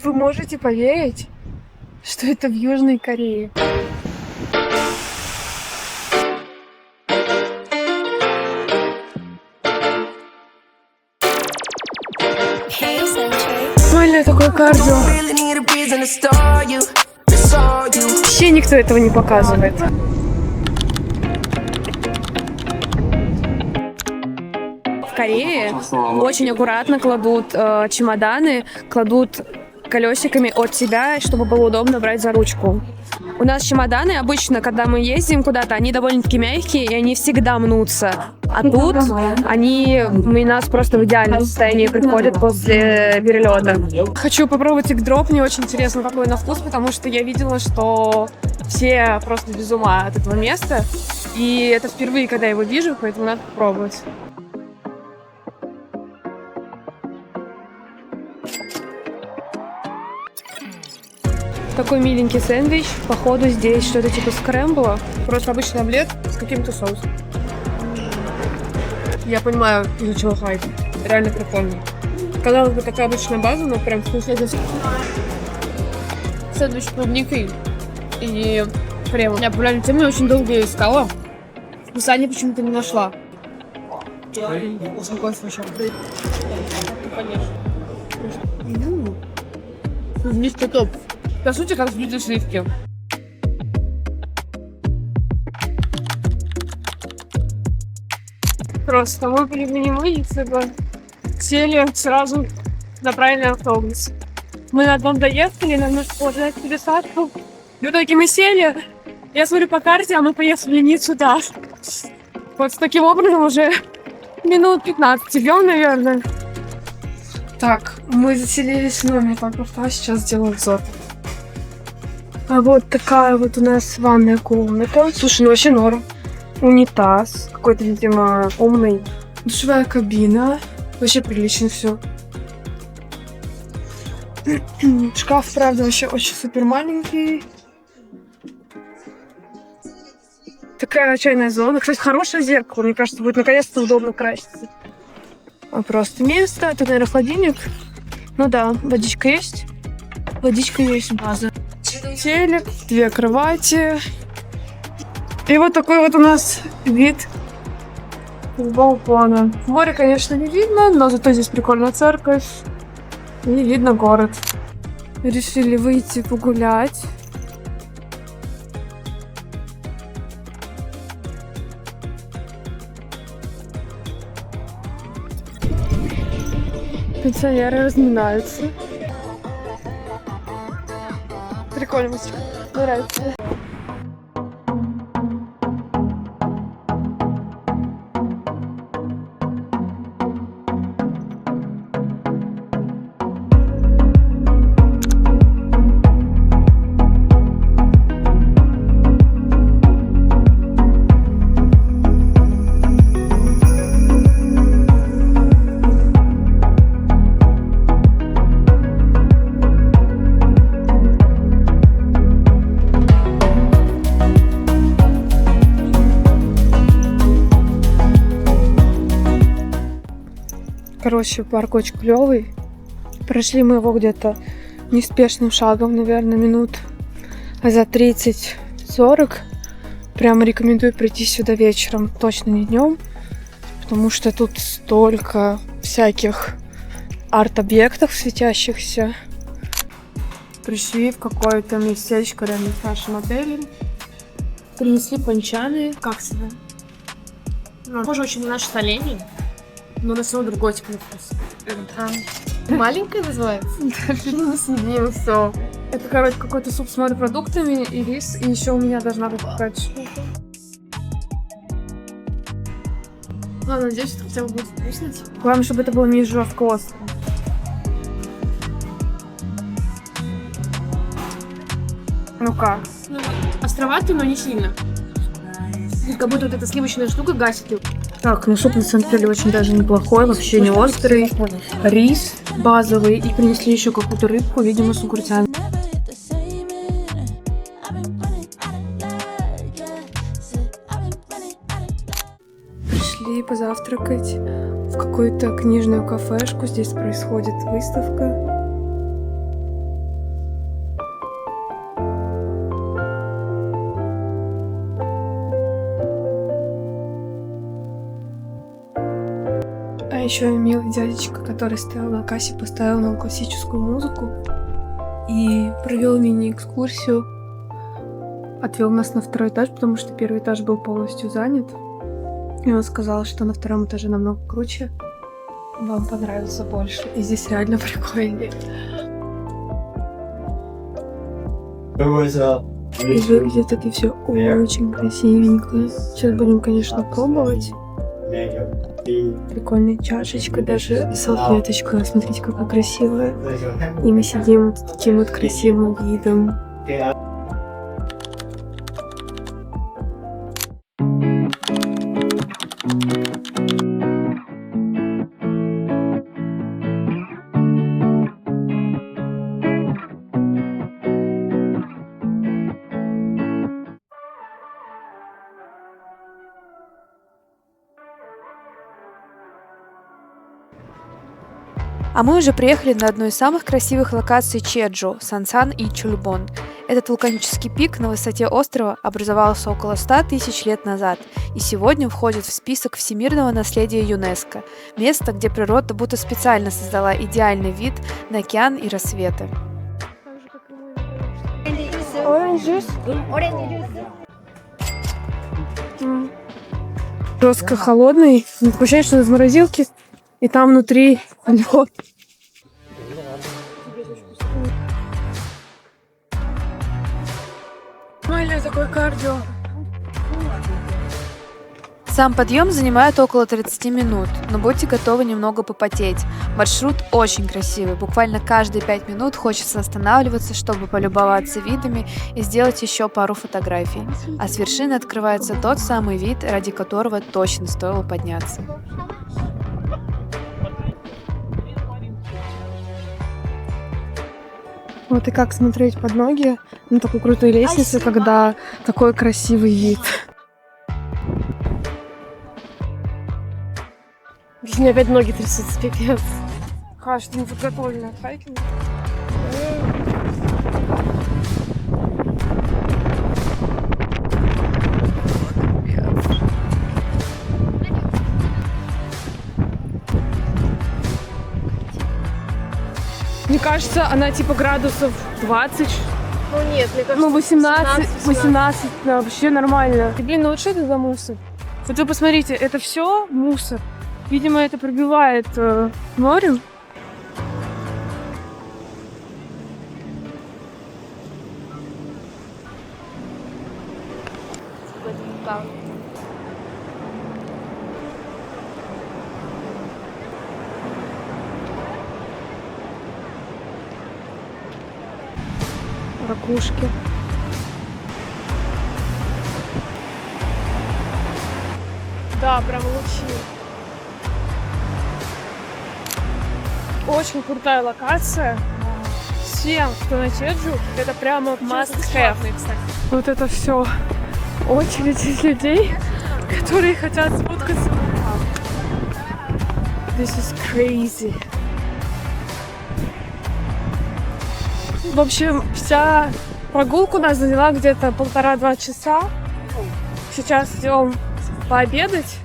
Вы можете поверить, что это в Южной Корее? Нормальное такое кардио. Вообще никто этого не показывает. В Корее очень аккуратно кладут чемоданы, кладут колесиками от себя, чтобы было удобно брать за ручку. У нас чемоданы обычно, когда мы ездим куда-то, они довольно-таки мягкие, и они всегда мнутся. А тут они у нас просто в идеальном состоянии приходят после перелета. Хочу попробовать эг-дроп, мне очень интересно, какой на вкус, потому что я видела, что все просто без ума от этого места. И это впервые, когда я его вижу, поэтому надо попробовать. Такой миленький сэндвич. Походу здесь что-то типа скрэмбла. Просто обычный омлет с каким-то соусом. Я понимаю, из-за чего хайп. Реально прикольно. Казалось бы, такая обычная база, но прям вкусно. Сэндвич с клубникой и кремом. Я популярную тему очень долго ее искала. В Пусане почему-то не нашла. Клубничка топ. По сути, как взбитые сливки. Просто мы были в мини-мыльнице, сели сразу на правильный автобус. Мы на дом доехали, нам нужно положить пересадку. В итоге мы сели, я смотрю по карте, а мы поехали не сюда. Вот таким образом уже минут 15 идем, наверное. Так, мы заселились в номер, папа сейчас сделаю обзор. А вот такая вот у нас ванная комната. Слушай, ну вообще норм. Унитаз. Какой-то, видимо, умный. Душевая кабина. Вообще прилично все. Шкаф, правда, вообще очень супер маленький. Такая чайная зона. Кстати, хорошее зеркало. Мне кажется, будет наконец-то удобно краситься. А просто место. Это, наверное, холодильник. Ну да, водичка есть. Водичка есть, база. Телек, 2 кровати. И вот такой вот у нас вид с балкона. Море, конечно, не видно, но зато здесь прикольная церковь. И видно город. Решили выйти погулять. Пенсионеры разминаются. Прикольно, музычка. Мне нравится. Короче, парк очень клевый. Прошли мы его где-то неспешным шагом, наверное, минут за 30-40. Прямо рекомендую прийти сюда вечером, точно не днем, потому что тут столько всяких арт-объектов светящихся. Пришли в какое-то местечко рядом с нашим отелем. Принесли пончаны. Как себе? Похоже очень на наши соленья. Но на самом другой типа вкус. Маленькая называется? Да, съедим все. Это, короче, какой-то суп с морепродуктами и рис. И еще у меня должна быть какая-то штука. Ладно, надеюсь, это хотя бы будет вкусно. Главное, чтобы это было не жестко остро. Ну как? Островатый, но не сильно. Как будто вот эта сливочная штука гасит его. Так, ну суп на самом деле очень даже неплохой, вообще не острый. Рис базовый и принесли еще какую-то рыбку, видимо, с огурцами. Пришли позавтракать в какую-то книжную кафешку. Здесь происходит выставка. еще милый дядечка, который стоял на кассе, поставил нам классическую музыку и провел мини-экскурсию. Отвел нас на второй этаж, потому что первый этаж был полностью занят. И он сказал, что на втором этаже намного круче. Вам понравится больше. И здесь реально прикольнее. И выглядит это все очень красивенько. Сейчас будем, конечно, пробовать. Прикольная чашечка, даже салфеточка. Смотрите, какая красивая. И мы сидим с таким вот красивым видом. А мы уже приехали на одну из самых красивых локаций Чеджу – Сансан и Чульбон. Этот вулканический пик на высоте острова образовался около 100 тысяч лет назад и сегодня входит в список всемирного наследия ЮНЕСКО – место, где природа будто специально создала идеальный вид на океан и рассветы. Жестко холодный. Такое ощущение, что из морозилки. И там внутри лед. Нормально такое кардио. Сам подъем занимает около 30 минут, но будьте готовы немного попотеть. Маршрут очень красивый, буквально каждые 5 минут хочется останавливаться, чтобы полюбоваться видами и сделать еще пару фотографий. А с вершины открывается тот самый вид, ради которого точно стоило подняться. Вот и как смотреть под ноги на такую крутую лестницу, когда такой красивый вид. Здесь мне опять ноги трясутся, пипец. Хаш, ты не подготовлена от хайкинга? Мне кажется, она типа градусов 20. Ну нет, мне кажется, Ну 18, да, вообще нормально. И, блин, ну вот что это за мусор? Вот вы посмотрите, это все мусор. Видимо, это пробивает море. Ракушки. Да, прям лучи. Очень крутая локация. Всем, кто на Чеджу, это прямо must have. Вот это все очередь из людей, которые хотят сфоткаться. This is crazy. В общем, вся прогулка у нас заняла где-то 1,5-2 часа. Сейчас идем пообедать.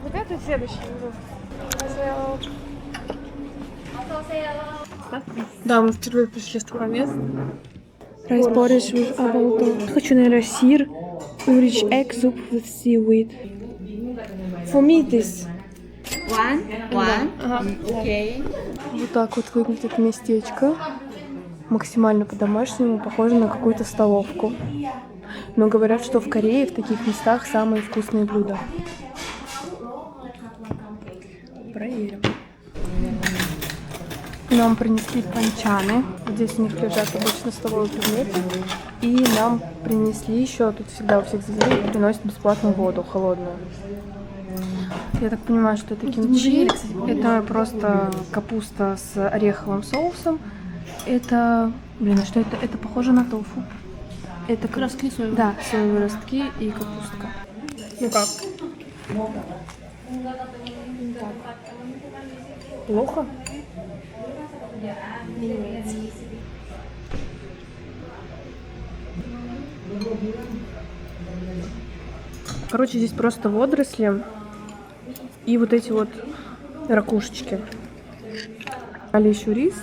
Вот это следующий. Да, мы впервые пришли в такое место. Rice porridge with avocado. Хочу, наверное, сыр. Irish egg soup with seaweed. For me this. One. Okay. Вот так вот выглядит местечко. Максимально по-домашнему, похоже на какую-то столовку. Но говорят, что в Корее в таких местах самые вкусные блюда. Проверим. Нам принесли панчаны. Здесь у них лежат обычно столовые предметы. И нам принесли еще, тут всегда у всех заведений приносят бесплатную воду холодную. Я так понимаю, что это кимчи. Это просто капуста с ореховым соусом. Это, блин, а что это? Это похоже на тофу. Это Ростки соевые. Да, соевые ростки и капустка. Ну как? Плохо? Короче, здесь просто водоросли и вот эти вот ракушечки. Дали еще рис.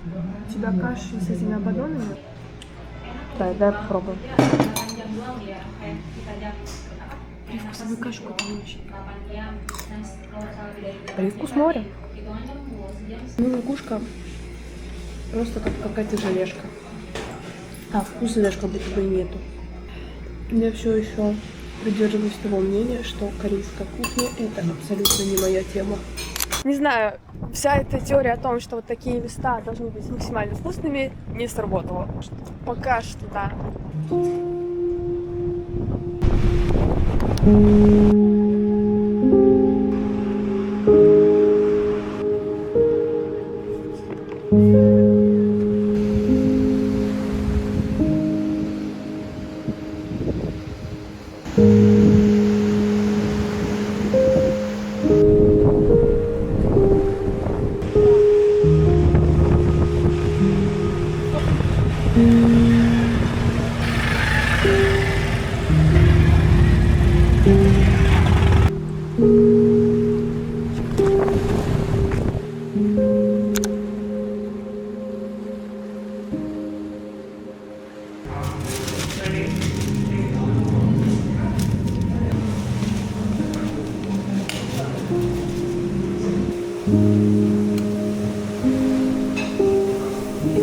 У тебя каша с этими ободонами? Да, дай попробуем. Привкусовую кашу очень. Привкус моря. Ну, ракушка просто как какая-то желешка. А вкуса даже как будто бы и нету. Я все еще придерживаюсь того мнения, что корейская кухня — это абсолютно не моя тема. Не знаю, вся эта теория о том, что вот такие места должны быть максимально вкусными, не сработала. Пока что, да.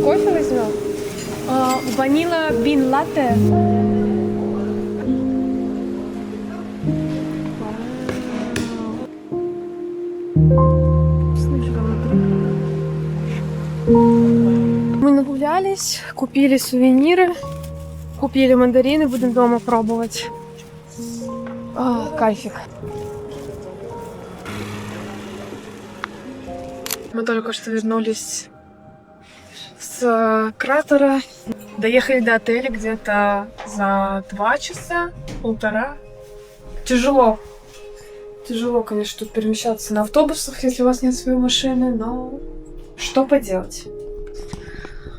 Кофе возьмем? Ванила бин латте. Мы нагулялись, купили сувениры, купили мандарины, будем дома пробовать. Кайфик. Мы только что вернулись с кратера. Доехали до отеля где-то за 2 часа, 1,5. Тяжело. Тяжело, конечно, тут перемещаться на автобусах, если у вас нет своей машины, но что поделать.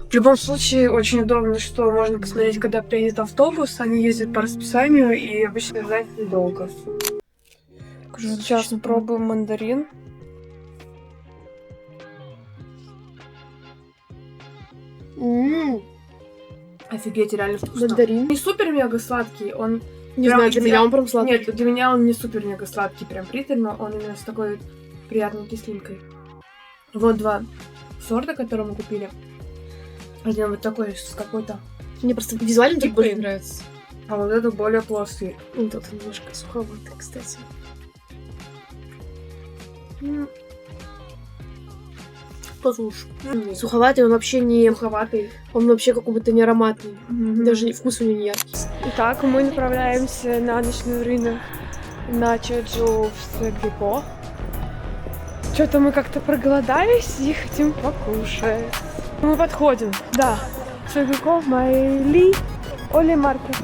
В любом случае, очень удобно, что можно посмотреть, когда приедет автобус. Они ездят по расписанию и обычно ждать недолго. Сейчас мы пробуем мандарин. Офигеть, реально вкусно. Мандарин. Не супер-мега сладкий, он... Не знаю, для меня он прям сладкий. Нет, для меня он не супер-мега сладкий, прям приторно, он именно с такой приятной кислинкой. Вот 2 сорта, которые мы купили. Один вот такой с какой-то... Мне просто визуально так Типа. больше нравится. А вот это более плоский. Вот это немножко суховатый, кстати. Послушай. Суховатый, он вообще не... Суховатый. Он вообще как будто не ароматный. Даже вкус у него не яркий. Итак, мы направляемся на ночной рынок на Чеджу в Сэгрипо. Что-то мы как-то проголодались и хотим покушать. Мы подходим, да. Сэгрипо, Майли, Оли Маркет.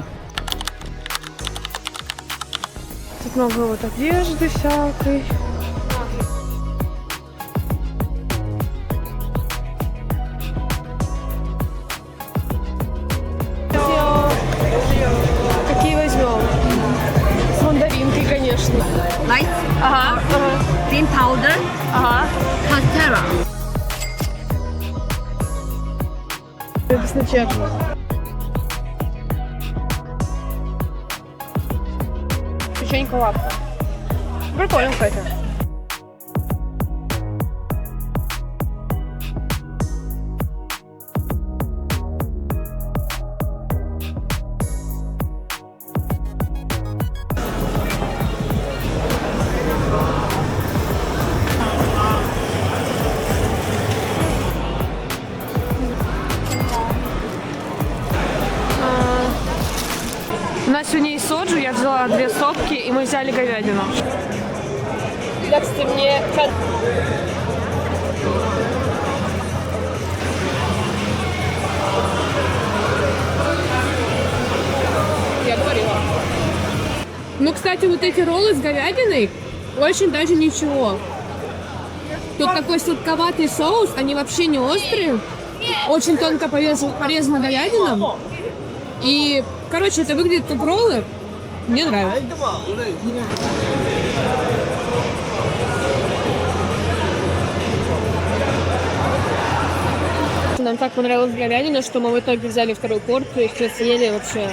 Тут много вот одежды всякой. Какие возьмем? С мандаринкой, конечно. Light, Ага, green powder, ага. castera. Безначально. Печенька лапка. Прикольно, кстати. У нас сегодня есть соджу, я взяла 2 сопки, и мы взяли говядину. Да, кстати, мне... Я говорила. Ну, кстати, вот эти роллы с говядиной очень даже ничего. Тут такой сладковатый соус, они вообще не острые. Очень тонко порезана говядина. И Короче, это выглядит как роллы. Мне нравится. Нам так понравилась говядина, что мы в итоге взяли вторую порцию и все съели вообще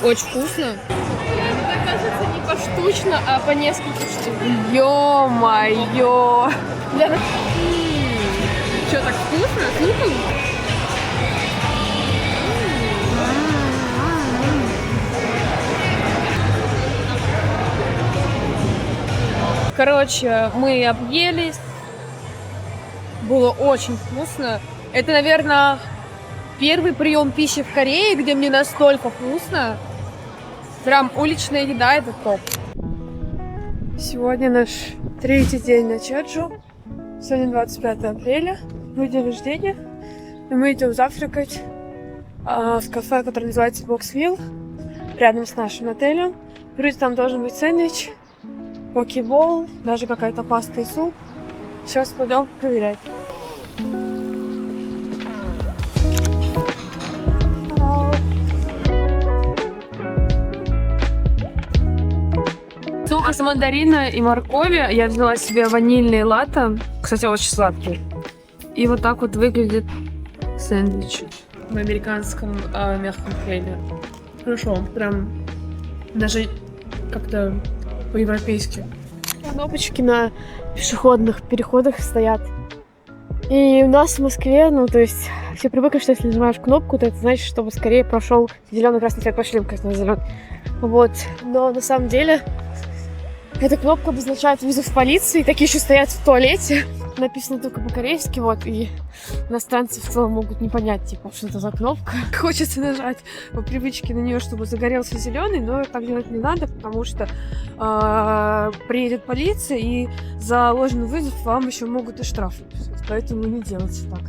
очень вкусно. Мне кажется, не поштучно, а по несколько штук. Ё-моё! Что, так вкусно? Слушай. Короче, мы объелись. Было очень вкусно. Это, наверное, первый прием пищи в Корее, где мне настолько вкусно. Прям уличная еда — это топ. Сегодня наш третий день на Чеджу. Сегодня 25 апреля, мой день рождения. И мы идем завтракать в кафе, которое называется Boxville, рядом с нашим отелем. Вроде там должен быть сэндвич, покебол, даже какая-то паста и суп. Сейчас пойдем проверять. Сок из мандарина и моркови. Я взяла себе ванильный латте. Кстати, очень сладкий. И вот так вот выглядит сэндвич в американском мягком хлебе. Хорошо, прям даже как-то по-европейски. Кнопочки на пешеходных переходах стоят. И у нас в Москве, ну, то есть, все привыкли, что если нажимаешь кнопку, то это значит, чтобы скорее прошел зеленый, красный свет, пошли, красный, зеленый. Вот. Но на самом деле эта кнопка обозначает вызов полиции. Такие еще стоят в туалете. Написано только по-корейски, вот. И иностранцы в целом могут не понять, типа, что это за кнопка. Хочется нажать по привычке на нее, чтобы загорелся зеленый, но так делать не надо, потому что приедет полиция, и за ложный вызов вам еще могут и штраф написать. Поэтому не делайте так.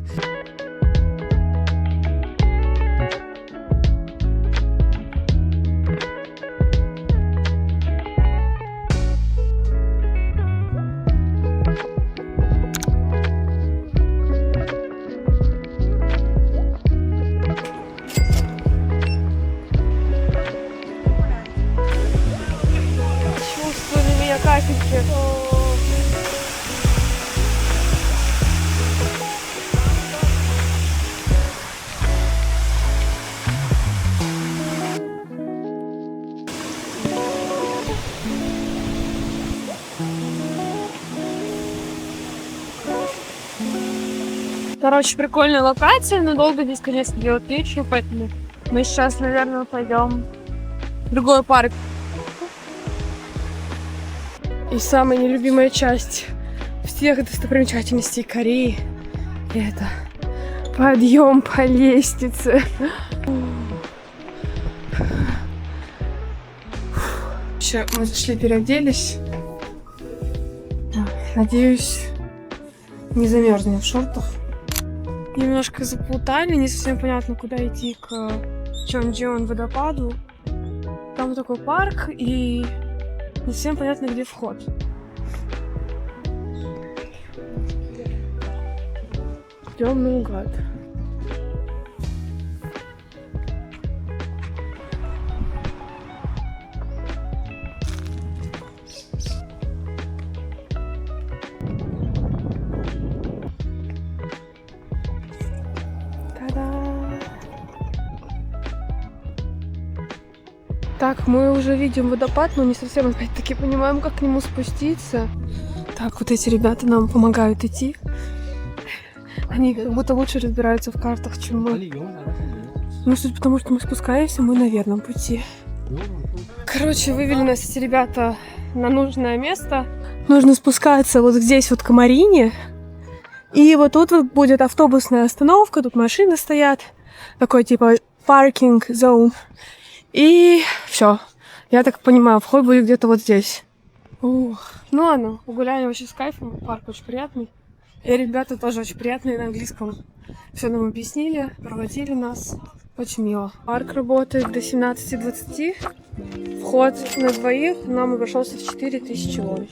Чувствую на меня капельки. Короче, прикольная локация, но долго здесь, конечно, делать нечего, поэтому мы сейчас, наверное, пойдем в другой парк. И самая нелюбимая часть всех достопримечательностей Кореи — это подъем по лестнице. Еще мы зашли, переоделись. Надеюсь, не замерзнем в шортах. Немножко заплутали, не совсем понятно, куда идти к Чонджион водопаду. Там такой парк, и не совсем понятно, где вход. Идем наугад. Так, мы уже видим водопад, но не совсем опять-таки понимаем, как к нему спуститься. Так, вот эти ребята нам помогают идти. Они как будто лучше разбираются в картах, чем мы. Ну, суть потому, что мы спускаемся, мы на верном пути. Короче, вывели нас эти ребята на нужное место. Нужно спускаться вот здесь вот к Марине. И вот тут вот будет автобусная остановка, тут машины стоят. Такой типа паркинг зон. И все. Я так понимаю, вход будет где-то вот здесь. Ух. Ну ладно, погуляли вообще с кайфом. Парк очень приятный. И ребята тоже очень приятные на английском. Все нам объяснили, проводили нас. Очень мило. Парк работает до 17:20. Вход на двоих нам обошелся в 4000 вон.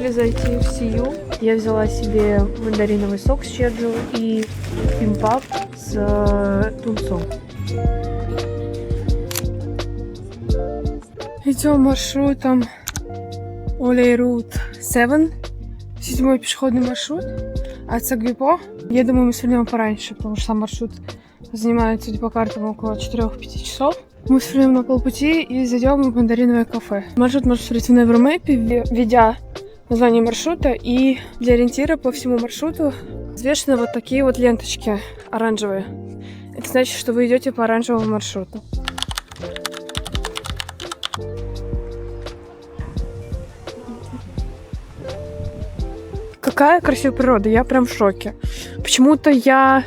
решили зайти в Сию. Я взяла себе мандариновый сок с чеджу и кимбап с тунцом. Идем маршрутом Олей Рут 7, 7-й пешеходный маршрут от Сагвипо. Я думаю, мы свернем пораньше, потому что сам маршрут занимает, судя по картам, около 4-5 часов. Мы свернем на полпути и зайдем в мандариновое кафе. Маршрут можно смотреть в Nevermap, введя название маршрута, и для ориентира по всему маршруту развешаны вот такие вот ленточки оранжевые. Это значит, что вы идете по оранжевому маршруту. Какая красивая природа, я прям в шоке. Почему-то я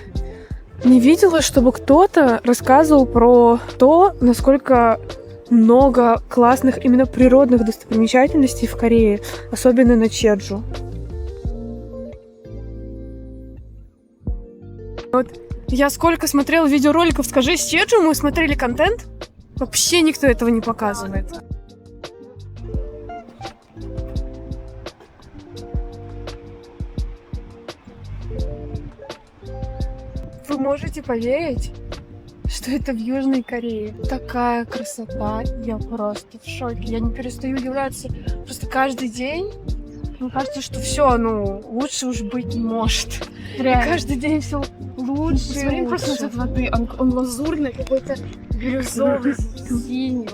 не видела, чтобы кто-то рассказывал про то, насколько много классных именно природных достопримечательностей в Корее, особенно на Чеджу. Вот я сколько смотрела видеороликов, скажи, с Чеджу мы смотрели контент, вообще никто этого не показывает. Вы можете поверить, что это в Южной Корее? Такая красота, я просто в шоке. Я не перестаю удивляться. Просто каждый день мне кажется, что все, лучше уж быть не может. Реально. И каждый день все лучше. Смотри просто на цвет воды, он лазурный, какой-то бирюзовый, синий.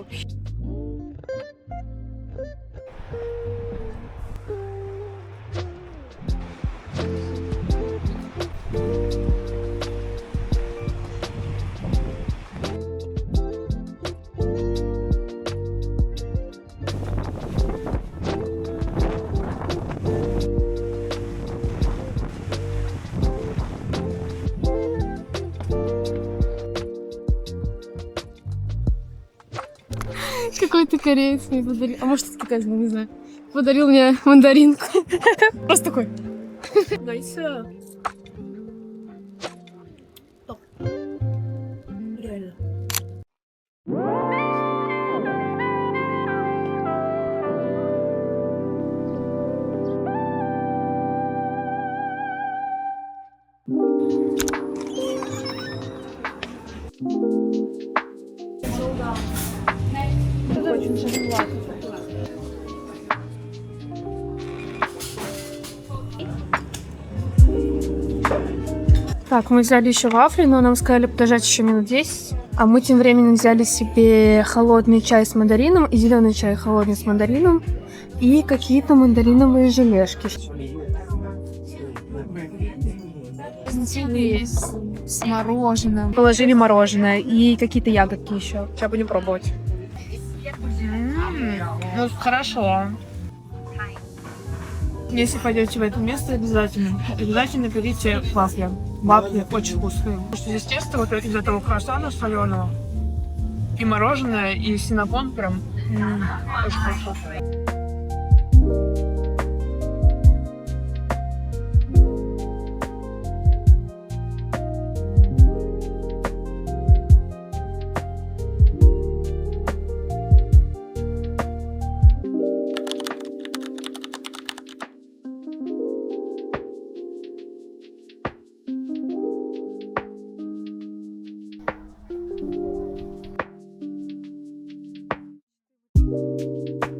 Какой-то кореец мне подарил, а может, это китаец, не знаю. Подарил мне мандаринку. Просто такой. Найс. Реально. Так, мы взяли еще вафли, но нам сказали подождать еще минут 10. А мы тем временем взяли себе холодный чай с мандарином и зеленый чай холодный с мандарином и какие-то мандариновые желешки. С мороженым. Положили мороженое и какие-то ягодки еще. Сейчас будем пробовать. Ну, хорошо. Если пойдете в это место, обязательно берите вафли. Вафли очень вкусные. Потому что здесь тесто вот из этого круассана соленого. И мороженое, и синнамон прям очень хорошо.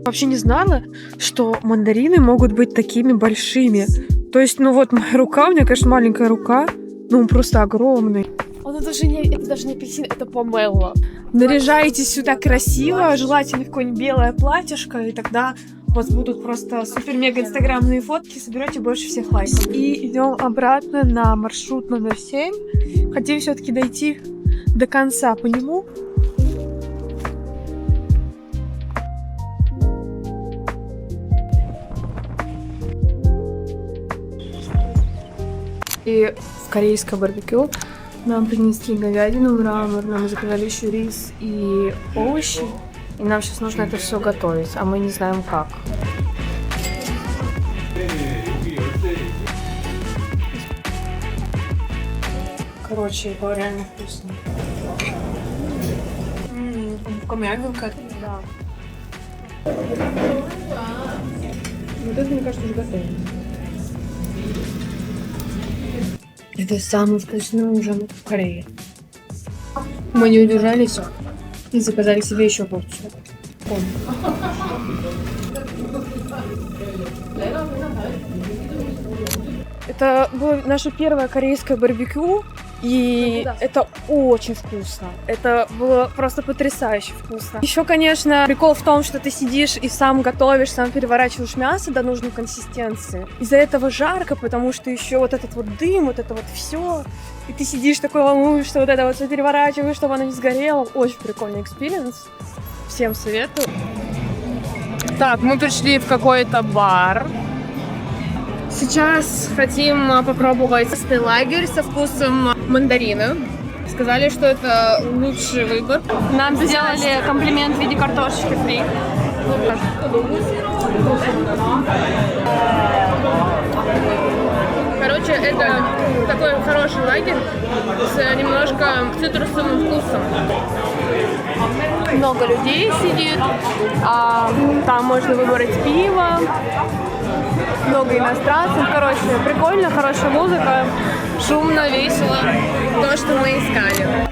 Вообще не знала, что мандарины могут быть такими большими. То есть, вот моя рука, у меня, конечно, маленькая рука, но он просто огромный. Это даже не апельсин, это помело. Наряжайтесь сюда красиво, желательно в какое-нибудь белое платьишко, и тогда у вас будут просто супер-мега инстаграмные фотки, соберете больше всех лайков. И идем обратно на маршрут номер 7. Хотим все-таки дойти до конца по нему. И в корейское барбекю нам принесли говядину, мрамор, нам заказали еще рис и овощи. И нам сейчас нужно это все готовить, а мы не знаем как. Короче, его реально вкусно. Мягенько, да. Вот это, мне кажется, уже готово. Это самый вкусный ужин в Корее. Мы не удержались и заказали себе еще порцию. Это было наше первое корейское барбекю, и это очень вкусно. Это было просто потрясающе вкусно. Еще, конечно, прикол в том, что ты сидишь и сам готовишь, сам переворачиваешь мясо до нужной консистенции. Из-за этого жарко, потому что еще вот этот вот дым, вот это вот все. И ты сидишь такой, волнуешься, вот это вот все переворачиваешь, чтобы оно не сгорело. Очень прикольный экспириенс. Всем советую. Так, мы пришли в какой-то бар. Сейчас хотим попробовать лагерь со вкусом мандарина. Сказали, что это лучший выбор. Нам сделали комплимент в виде картошечки фри. Короче, это такой хороший лагерь с немножко цитрусовым вкусом. Много людей сидит, там можно выбрать пиво, много иностранцев. Короче, прикольно, хорошая музыка, шумно, весело. То, что мы искали.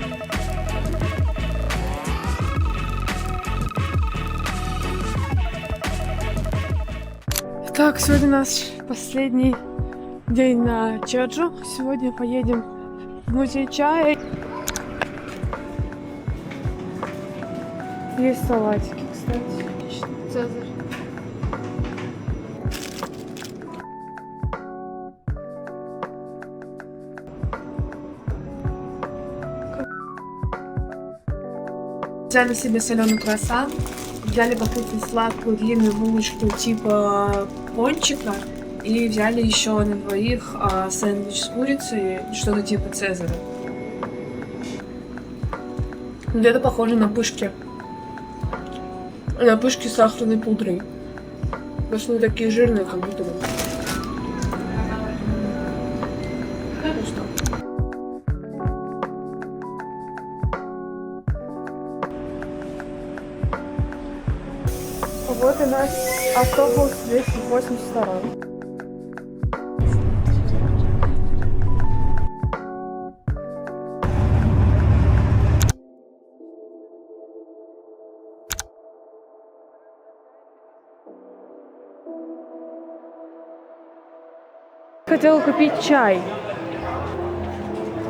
Так, сегодня наш последний день на Чеджу. Сегодня поедем в музей чая. Есть салатики, кстати. Цезарь. Взяли себе соленый круассан, взяли покрытую сладкую длинную булочку типа пончика и взяли еще на двоих сэндвич с курицей, что-то типа Цезаря. Где-то похоже на пышки. На пышки с сахарной пудрой. Просто они такие жирные, как будто бы. Вот и наш автобус 282. Хотела купить чай.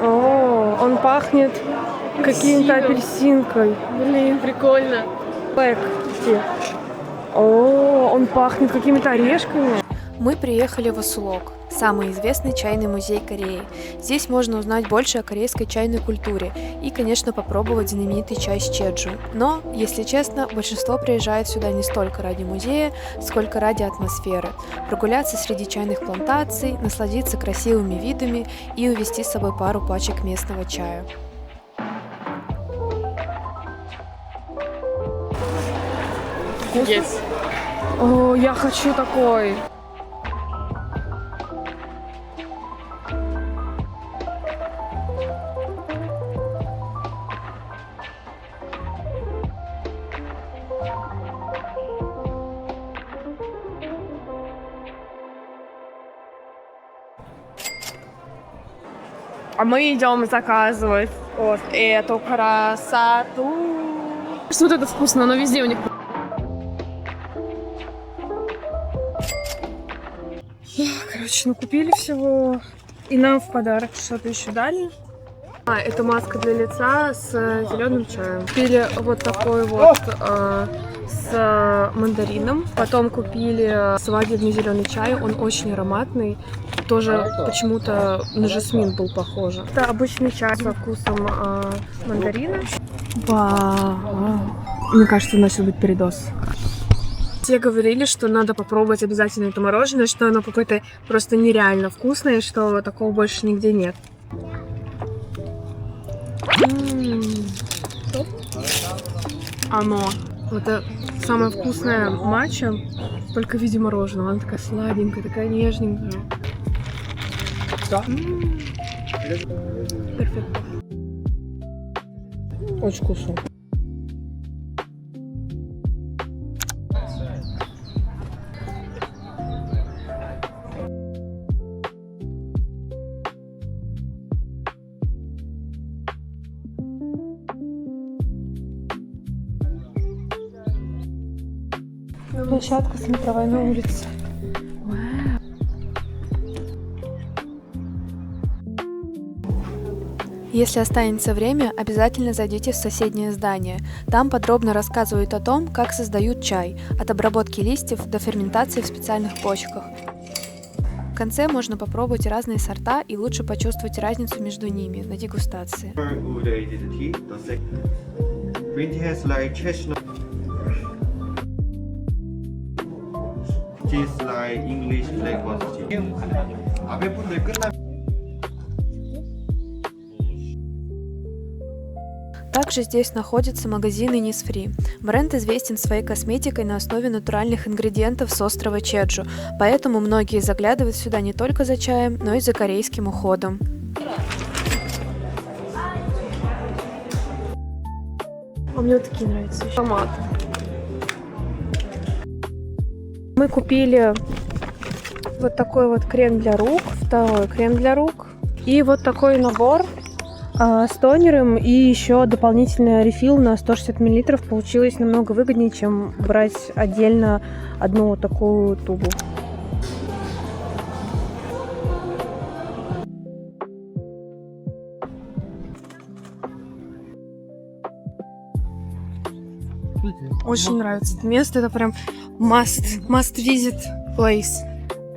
О, он пахнет каким-то апельсинкой. Блин, прикольно. Блэк. О, он пахнет какими-то орешками. Мы приехали в Асулок, самый известный чайный музей Кореи. Здесь можно узнать больше о корейской чайной культуре и, конечно, попробовать знаменитый чай с чеджу. Но, если честно, большинство приезжает сюда не столько ради музея, сколько ради атмосферы. Прогуляться среди чайных плантаций, насладиться красивыми видами и увезти с собой пару пачек местного чая. Yes. О, я хочу такой. А мы идем заказывать вот эту красоту. Что вот это вкусно, оно везде у них. Короче, ну купили всего. И нам в подарок что-то еще дали. Это маска для лица с зеленым чаем. Купили вот такой вот с мандарином. Потом купили свадебный зеленый чай. Он очень ароматный. Тоже почему-то на жасмин был похож. Это обычный чай со вкусом мандарина. Вау. Мне кажется, у нас будет передоз. Все говорили, что надо попробовать обязательно это мороженое, что оно какое-то просто нереально вкусное, что такого больше нигде нет. Оно. Это самая вкусная матча, только в виде мороженого. Она такая сладенькая, такая нежненькая. Перфект. Очень вкусно. площадка смотровая на улице. Если останется время, обязательно зайдите в соседнее здание. Там подробно рассказывают о том, как создают чай, от обработки листьев до ферментации в специальных бочках. В конце можно попробовать разные сорта и лучше почувствовать разницу между ними на дегустации. Green tea has like chestnut. Tea is like English flavor tea. 아베분들 끝나. Также здесь находится магазин Innisfree. Бренд известен своей косметикой на основе натуральных ингредиентов с острова Чеджу, поэтому многие заглядывают сюда не только за чаем, но и за корейским уходом. А мне вот такие нравятся. Томат. Мы купили вот такой вот крем для рук, второй крем для рук. И вот такой набор с тонером и еще дополнительный рефил на 160 мл. Получилось намного выгоднее, чем брать отдельно одну вот такую тубу. Очень нравится это место, это прям must visit place.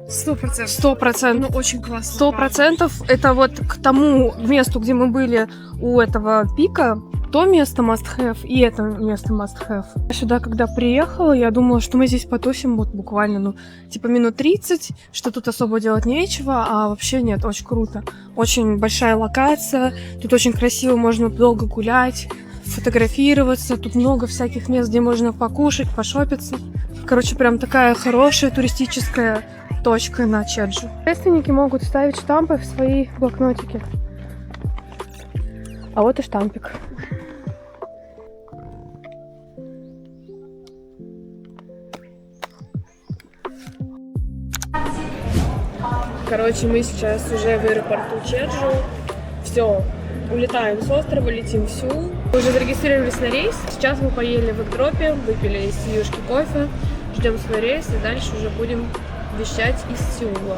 100%. 100%. Ну, очень классно. 100% это вот к тому месту, где мы были у этого пика, то место must have и это место must have. Сюда, когда приехала, я думала, что мы здесь потусим вот буквально, типа минут 30, что тут особо делать нечего, а вообще нет, очень круто. Очень большая локация, тут очень красиво, можно долго гулять, фотографироваться, тут много всяких мест, где можно покушать, пошопиться. Короче, прям такая хорошая туристическая точка на Чеджу. Путешественники могут ставить штампы в свои блокнотики. А вот и штампик. Короче, мы сейчас уже в аэропорту Чеджу. Все, улетаем с острова, летим в Сеул. Мы уже зарегистрировались на рейс. Сейчас мы поели в Эктропе, выпили из Сиюшки кофе. Ждем свой рейс и дальше уже будем вещать из Сеула.